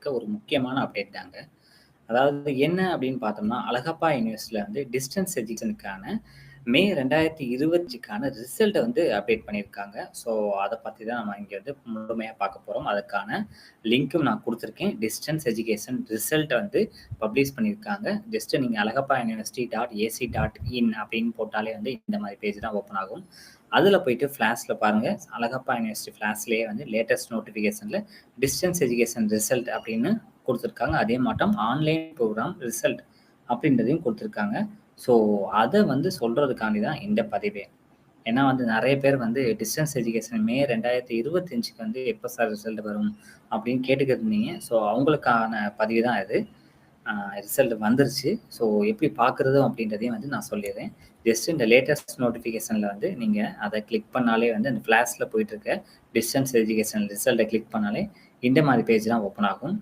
இருக்க ஒரு முக்கியமான அப்டேட் தாங்க. அதாவது என்ன அப்படின்னு பார்த்தோம்னா, அழகப்பா யுனிவர்சிட்டில வந்து டிஸ்டன்ஸ் எஜுகேஷனுக்கான மே 2025க்கான ரிசல்ட்ட வந்து அப்டேட் பண்ணியிருக்காங்க. ஸோ அத பத்தி தான் நம்ம இங்க வந்து முழுமையா பார்க்க போறோம். அதுக்கான லிங்க்கும் நான் குடுத்துருக்கேன். டிஸ்டன்ஸ் எஜுகேஷன் ரிசல்ட்ட வந்து பப்ளிஷ் பண்ணியிருக்காங்க. ஜஸ்ட் நீங்க Alagappa university dot AC dot in அப்படின்னு போட்டாலே வந்து இந்த மாரி பேஜ் தான் ஓப்பன் ஆகும். அதுல போயிட்டு ஃபிளாஷ்ல பாருங்க. அழகப்பா யுனிவர்சிட்டி ஃபிளாஷ்லயே வந்து லேட்டஸ்ட் நோட்டிஃபிகேஷன்ல டிஸ்டன்ஸ் எஜுகேஷன் ரிசல்ட் அப்படின்னு குடுத்துருக்காங்க. அதே மாட்டம் ஆன்லைன் ப்ரோகிராம் ரிசல்ட் அப்படின்றதையும் குடுத்துருக்காங்க. ஸோ அத வந்து சொல்றதுக்காண்டி தான் இந்த பதிவே. ஏன்னா வந்து நெறைய பேர் வந்து டிஸ்டன்ஸ் எஜுகேஷன் மே 2025க்கு வந்து எப்ப சார் ரிசல்ட் வரும் அப்படின்னு கேட்டுக்கிட்டு இருந்தீங்க. ஸோ அவங்களுக்கான பதிவு தான் இது. ரிசல்ட் வந்துருச்சு. ஸோ எப்படி பார்க்குறது அப்படின்றதையும் வந்து நான் சொல்லிர்றேன். ஜஸ்ட் இந்த லேட்டஸ்ட் நோட்டிஃபிகேஷன்ல வந்து நீங்க அத கிளிக் பண்ணாலே வந்து அந்த ஃபிளாஷ்ல போயிட்டு இருக்க டிஸ்டன்ஸ் எஜுகேஷன் ரிசல்ட்ட கிளிக் பண்ணாலே இந்த மாரி பேஜ் தான் ஓப்பன் ஆகும்.